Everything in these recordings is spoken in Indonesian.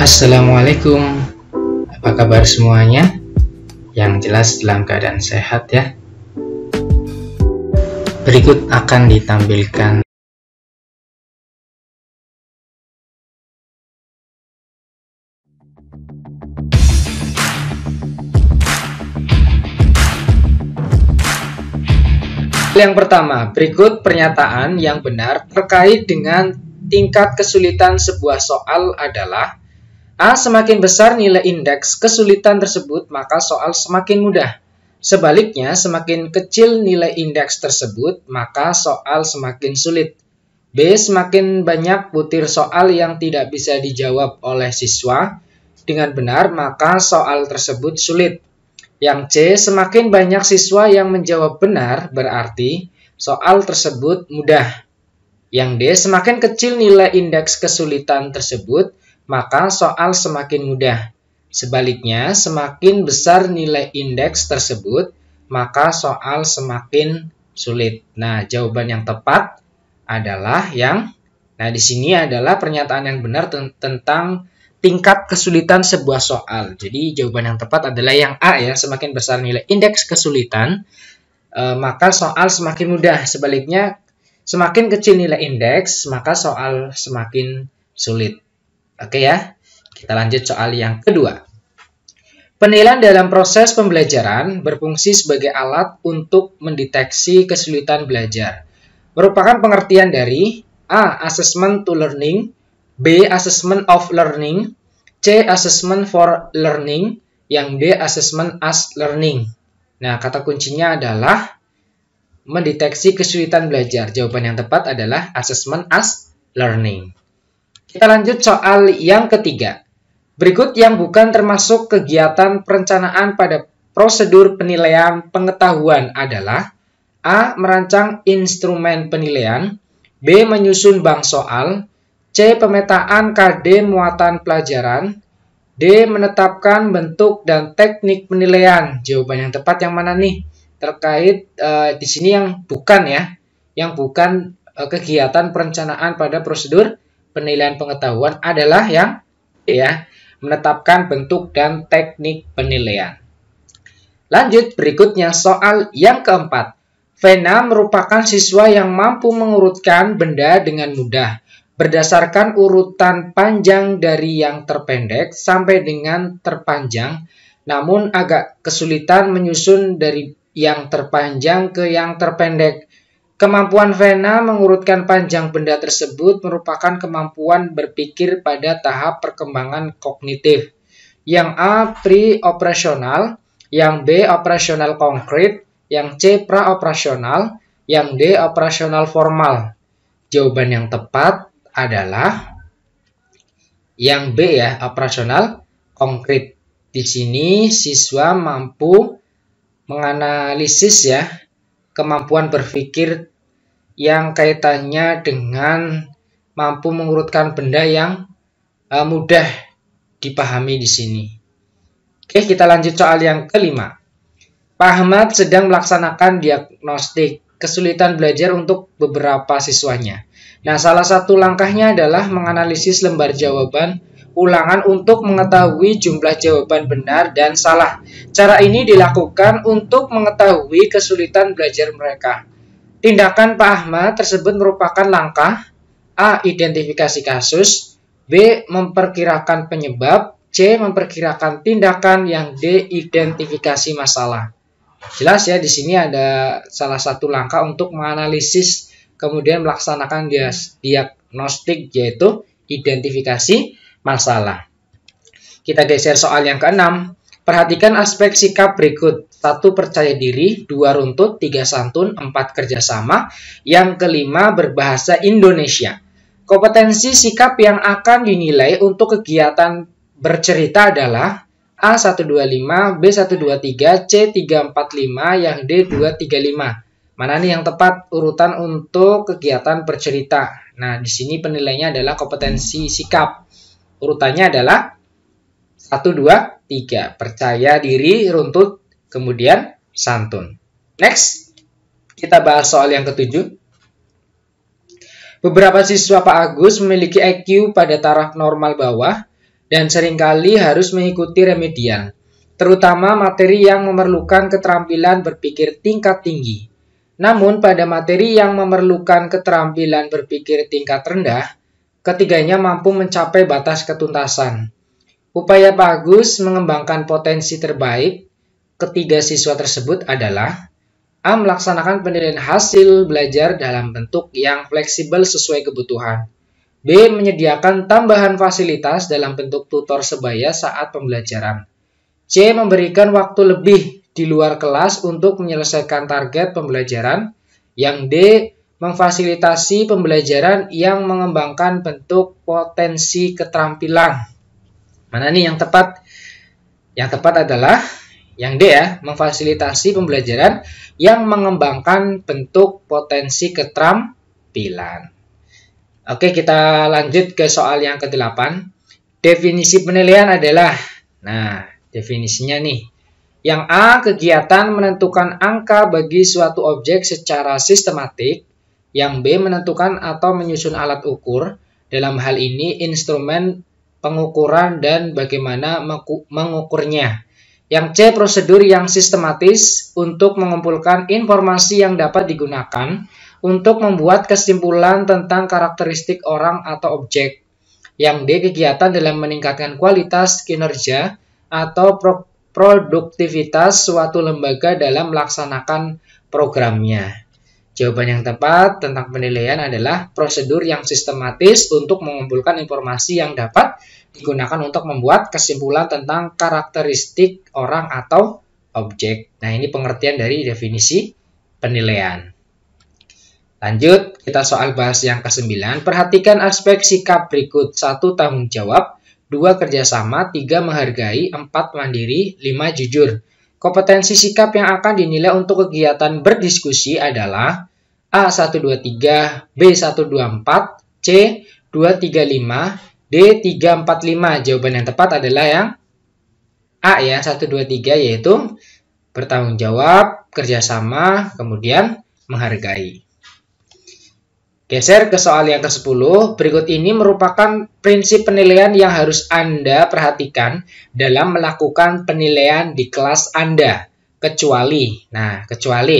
Assalamualaikum, apa kabar semuanya? Yang jelas dalam keadaan sehat ya. Berikut akan ditampilkan yang pertama. Berikut pernyataan yang benar terkait dengan tingkat kesulitan sebuah soal adalah: A. Semakin besar nilai indeks kesulitan tersebut, maka soal semakin mudah. Sebaliknya, semakin kecil nilai indeks tersebut, maka soal semakin sulit. B. Semakin banyak butir soal yang tidak bisa dijawab oleh siswa dengan benar, maka soal tersebut sulit. Yang C. Semakin banyak siswa yang menjawab benar, berarti soal tersebut mudah. Yang D. Semakin kecil nilai indeks kesulitan tersebut, maka soal semakin mudah. Sebaliknya, semakin besar nilai indeks tersebut, maka soal semakin sulit. Nah, jawaban yang tepat adalah di sini adalah pernyataan yang benar tentang tingkat kesulitan sebuah soal. Jadi, jawaban yang tepat adalah yang A ya, semakin besar nilai indeks kesulitan, maka soal semakin mudah. Sebaliknya, semakin kecil nilai indeks, maka soal semakin sulit. Oke ya, kita lanjut soal yang kedua. Penilaian dalam proses pembelajaran berfungsi sebagai alat untuk mendeteksi kesulitan belajar. Merupakan pengertian dari A. Assessment to learning, B. Assessment of learning, C. Assessment for learning, yang D. Assessment as learning. Nah, kata kuncinya adalah mendeteksi kesulitan belajar. Jawaban yang tepat adalah assessment as learning. Kita lanjut soal yang ketiga. Berikut yang bukan termasuk kegiatan perencanaan pada prosedur penilaian pengetahuan adalah: A. Merancang instrumen penilaian, B. Menyusun bank soal, C. Pemetaan KD muatan pelajaran, D. Menetapkan bentuk dan teknik penilaian. Jawaban yang tepat yang mana nih? Terkait di sini yang bukan ya, yang bukan kegiatan perencanaan pada prosedur penilaian pengetahuan adalah yang ya, menetapkan bentuk dan teknik penilaian. Lanjut, berikutnya soal yang keempat. Vena merupakan siswa yang mampu mengurutkan benda dengan mudah berdasarkan urutan panjang dari yang terpendek sampai dengan terpanjang, namun agak kesulitan menyusun dari yang terpanjang ke yang terpendek. Kemampuan Vena mengurutkan panjang benda tersebut merupakan kemampuan berpikir pada tahap perkembangan kognitif. Yang A. Pre-operasional, yang B. Operasional konkret, yang C. Pra-operasional, yang D. Operasional formal. Jawaban yang tepat adalah yang B ya, operasional konkret. Di sini siswa mampu menganalisis ya, kemampuan berpikir yang kaitannya dengan mampu mengurutkan benda yang mudah dipahami di sini. Oke, kita lanjut soal yang kelima. Pak Ahmad sedang melaksanakan diagnostik kesulitan belajar untuk beberapa siswanya. Nah, salah satu langkahnya adalah menganalisis lembar jawaban ulangan untuk mengetahui jumlah jawaban benar dan salah. Cara ini dilakukan untuk mengetahui kesulitan belajar mereka. Tindakan Pak Ahmad tersebut merupakan langkah A. Identifikasi kasus, B. Memperkirakan penyebab, C. Memperkirakan tindakan, yang D. Identifikasi masalah. Jelas ya, di sini ada salah satu langkah untuk menganalisis kemudian melaksanakan diagnostik, yaitu identifikasi masalah. Kita geser soal yang keenam. Perhatikan aspek sikap berikut. 1. Percaya diri, 2. Runtut, 3. Santun, 4. Kerjasama, yang kelima berbahasa Indonesia. Kompetensi sikap yang akan dinilai untuk kegiatan bercerita adalah A. 125, B. 123, C. 345, yang D. 235. Mana nih yang tepat urutan untuk kegiatan bercerita? Nah, di sini penilaiannya adalah kompetensi sikap. Urutannya adalah 1, 2, 3. Percaya diri, runtut, kemudian santun. Next, kita bahas soal yang ketujuh. Beberapa siswa Pak Agus memiliki IQ pada taraf normal bawah dan seringkali harus mengikuti remedial, terutama materi yang memerlukan keterampilan berpikir tingkat tinggi. Namun pada materi yang memerlukan keterampilan berpikir tingkat rendah, ketiganya mampu mencapai batas ketuntasan. Upaya Pak Agus mengembangkan potensi terbaik ketiga siswa tersebut adalah A. Melaksanakan penilaian hasil belajar dalam bentuk yang fleksibel sesuai kebutuhan. B. Menyediakan tambahan fasilitas dalam bentuk tutor sebaya saat pembelajaran. C. Memberikan waktu lebih di luar kelas untuk menyelesaikan target pembelajaran. Yang D. Memfasilitasi pembelajaran yang mengembangkan bentuk potensi keterampilan. Mana nih yang tepat? Yang tepat adalah yang D ya, memfasilitasi pembelajaran yang mengembangkan bentuk potensi keterampilan. Oke, kita lanjut ke soal yang ke-8. Definisi penilaian adalah, nah, definisinya nih. Yang A, kegiatan menentukan angka bagi suatu objek secara sistematik. Yang B, menentukan atau menyusun alat ukur. Dalam hal ini, instrumen pengukuran dan bagaimana mengukurnya. Yang C, prosedur yang sistematis untuk mengumpulkan informasi yang dapat digunakan untuk membuat kesimpulan tentang karakteristik orang atau objek. Yang D, kegiatan dalam meningkatkan kualitas kinerja atau produktivitas suatu lembaga dalam melaksanakan programnya. Jawaban yang tepat tentang penilaian adalah prosedur yang sistematis untuk mengumpulkan informasi yang dapat digunakan untuk membuat kesimpulan tentang karakteristik orang atau objek. Nah, ini pengertian dari definisi penilaian. Lanjut, kita soal bahas yang ke-9. Perhatikan aspek sikap berikut. 1. Tanggung jawab. 2. Kerjasama. 3. Menghargai. 4. Mandiri. 5. Jujur. Kompetensi sikap yang akan dinilai untuk kegiatan berdiskusi adalah A. 1, 2, 3. B. 1, 2, 4. C. 2, 3, 5. D. 3, 4, 5. Jawaban yang tepat adalah yang A ya, 1, 2, 3, yaitu bertanggung jawab, kerjasama, kemudian menghargai. Geser ke soal yang ke-10. Berikut ini merupakan prinsip penilaian yang harus Anda perhatikan dalam melakukan penilaian di kelas Anda. Kecuali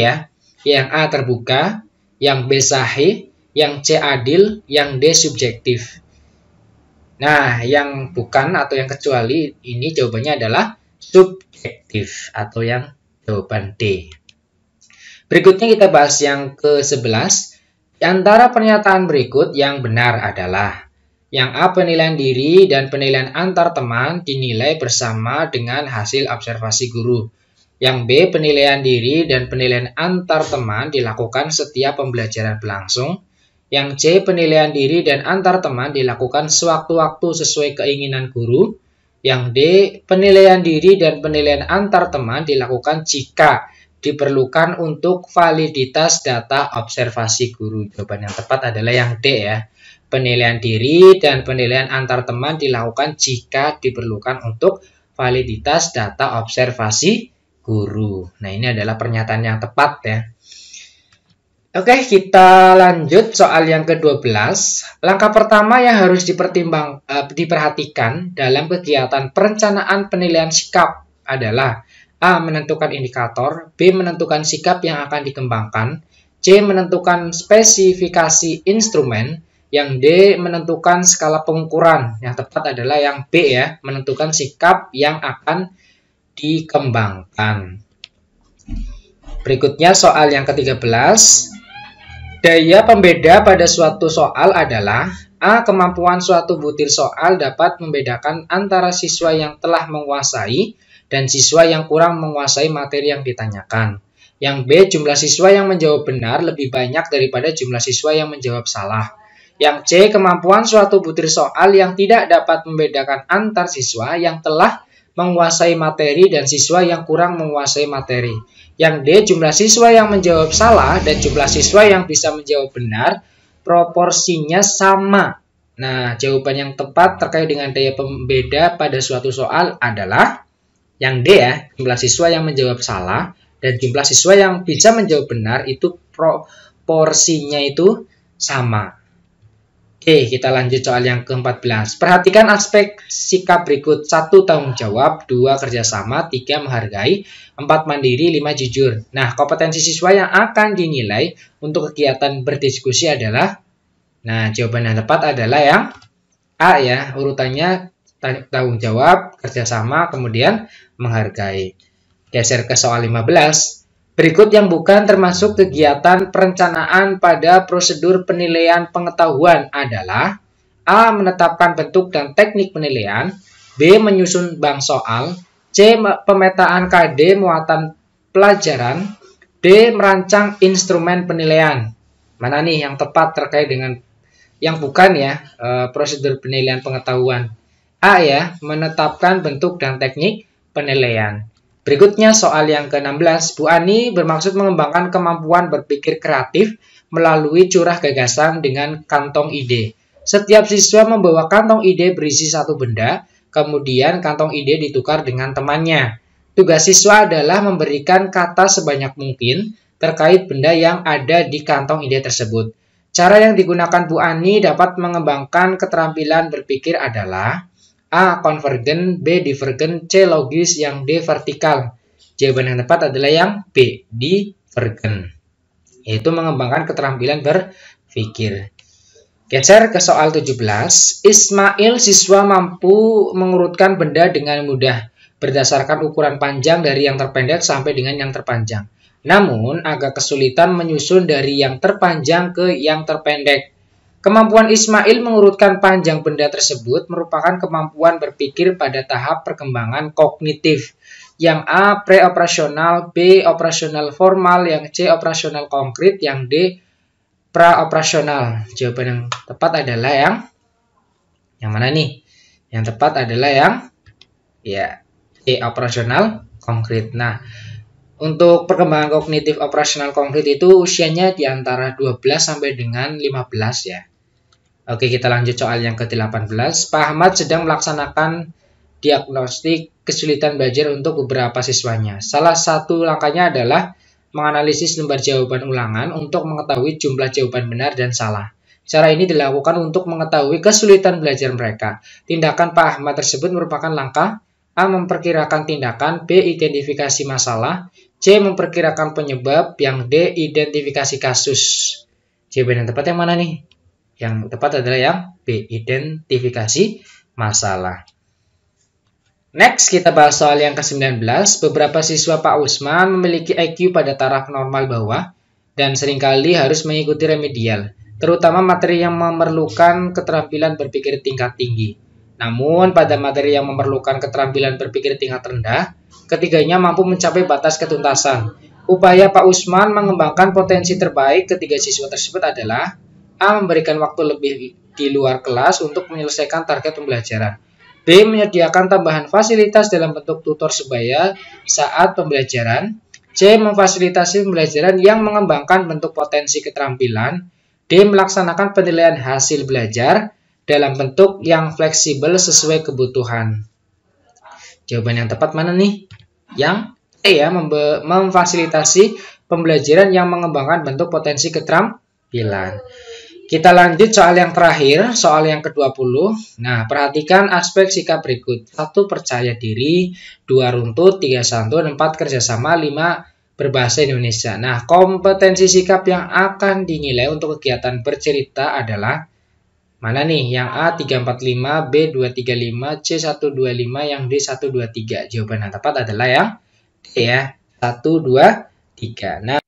ya, yang A terbuka, yang B sahih, yang C adil, yang D subjektif. Nah, yang bukan atau yang kecuali ini jawabannya adalah subjektif atau yang jawaban D. Berikutnya kita bahas yang ke-11. Di antara pernyataan berikut yang benar adalah yang A, penilaian diri dan penilaian antar teman dinilai bersama dengan hasil observasi guru. Yang B, penilaian diri dan penilaian antar teman dilakukan setiap pembelajaran berlangsung. Yang C, penilaian diri dan antar teman dilakukan sewaktu-waktu sesuai keinginan guru. Yang D, penilaian diri dan penilaian antar teman dilakukan jika diperlukan untuk validitas data observasi guru. Jawaban yang tepat adalah yang D ya. Penilaian diri dan penilaian antar teman dilakukan jika diperlukan untuk validitas data observasi guru. Nah, ini adalah pernyataan yang tepat ya. Oke, kita lanjut soal yang ke-12. Langkah pertama yang harus diperhatikan dalam kegiatan perencanaan penilaian sikap adalah A. Menentukan indikator, B. Menentukan sikap yang akan dikembangkan, C. Menentukan spesifikasi instrumen, yang D. Menentukan skala pengukuran. Yang tepat adalah yang B ya, menentukan sikap yang akan dikembangkan. Berikutnya soal yang ke-13. Daya pembeda pada suatu soal adalah A. Kemampuan suatu butir soal dapat membedakan antara siswa yang telah menguasai dan siswa yang kurang menguasai materi yang ditanyakan. Yang B. Jumlah siswa yang menjawab benar lebih banyak daripada jumlah siswa yang menjawab salah. Yang C. Kemampuan suatu butir soal yang tidak dapat membedakan antar siswa yang telah menguasai materi dan siswa yang kurang menguasai materi. Yang D. Jumlah siswa yang menjawab salah dan jumlah siswa yang bisa menjawab benar proporsinya sama. Nah, jawaban yang tepat terkait dengan daya pembeda pada suatu soal adalah yang D ya, jumlah siswa yang menjawab salah dan jumlah siswa yang bisa menjawab benar itu proporsinya itu sama. Oke, kita lanjut soal yang ke-14. Perhatikan aspek sikap berikut. 1. Tanggung jawab, 2. Kerjasama, 3. Menghargai, 4. Mandiri, 5. Jujur. Nah, kompetensi siswa yang akan dinilai untuk kegiatan berdiskusi adalah, nah, jawaban yang tepat adalah yang A ya, urutannya tanggung jawab, kerjasama, kemudian menghargai. Geser ke soal 15. Berikut yang bukan termasuk kegiatan perencanaan pada prosedur penilaian pengetahuan adalah A. Menetapkan bentuk dan teknik penilaian, B. Menyusun bank soal, C. Pemetaan KD muatan pelajaran, D. Merancang instrumen penilaian. Mana nih yang tepat terkait dengan yang bukan ya prosedur penilaian pengetahuan? A ya, menetapkan bentuk dan teknik penilaian. Berikutnya soal yang ke-16, Bu Ani bermaksud mengembangkan kemampuan berpikir kreatif melalui curah gagasan dengan kantong ide. Setiap siswa membawa kantong ide berisi satu benda, kemudian kantong ide ditukar dengan temannya. Tugas siswa adalah memberikan kata sebanyak mungkin terkait benda yang ada di kantong ide tersebut. Cara yang digunakan Bu Ani dapat mengembangkan keterampilan berpikir adalah A. Konvergen, B. Divergen, C. Logis, yang D. Vertikal. Jawaban yang tepat adalah yang B. Divergen. Yaitu mengembangkan keterampilan berpikir. Geser ke soal 17. Ismail siswa mampu mengurutkan benda dengan mudah berdasarkan ukuran panjang dari yang terpendek sampai dengan yang terpanjang. Namun, agak kesulitan menyusun dari yang terpanjang ke yang terpendek. Kemampuan Ismail mengurutkan panjang benda tersebut merupakan kemampuan berpikir pada tahap perkembangan kognitif. Yang A. Preoperasional, B. Operasional formal, yang C. Operasional konkret, yang D. Praoperasional. Jawaban yang tepat adalah yang mana nih? Yang tepat adalah yang ya C. Operasional konkret. Nah, untuk perkembangan kognitif operasional konkret itu usianya di antara 12 sampai dengan 15 ya. Oke, kita lanjut soal yang ke-18. Pak Ahmad sedang melaksanakan diagnostik kesulitan belajar untuk beberapa siswanya. Salah satu langkahnya adalah menganalisis lembar jawaban ulangan untuk mengetahui jumlah jawaban benar dan salah. Cara ini dilakukan untuk mengetahui kesulitan belajar mereka. Tindakan Pak Ahmad tersebut merupakan langkah A. Memperkirakan tindakan, B. Identifikasi masalah, C. Memperkirakan penyebab, yang D. Identifikasi kasus. Jawaban yang tepat yang mana nih? Yang tepat adalah yang B. Identifikasi masalah. Next, kita bahas soal yang ke-19. Beberapa siswa Pak Usman memiliki IQ pada taraf normal bawah dan seringkali harus mengikuti remedial, terutama materi yang memerlukan keterampilan berpikir tingkat tinggi. Namun, pada materi yang memerlukan keterampilan berpikir tingkat rendah, ketiganya mampu mencapai batas ketuntasan. Upaya Pak Usman mengembangkan potensi terbaik ketiga siswa tersebut adalah A. Memberikan waktu lebih di luar kelas untuk menyelesaikan target pembelajaran. B. Menyediakan tambahan fasilitas dalam bentuk tutor sebaya saat pembelajaran. C. Memfasilitasi pembelajaran yang mengembangkan bentuk potensi keterampilan. D. Melaksanakan penilaian hasil belajar dalam bentuk yang fleksibel sesuai kebutuhan. Jawaban yang tepat mana nih? Yang E ya, memfasilitasi pembelajaran yang mengembangkan bentuk potensi keterampilan. Kita lanjut soal yang terakhir, soal yang ke-20. Nah, perhatikan aspek sikap berikut. 1. Percaya diri, 2. Runtut, 3. Santun, 4. Kerjasama, 5. Berbahasa Indonesia. Nah, kompetensi sikap yang akan dinilai untuk kegiatan bercerita adalah mana nih? Yang A 345, B 235, C 125, yang D 123. Jawaban yang tepat adalah yang D ya, 123. Nah,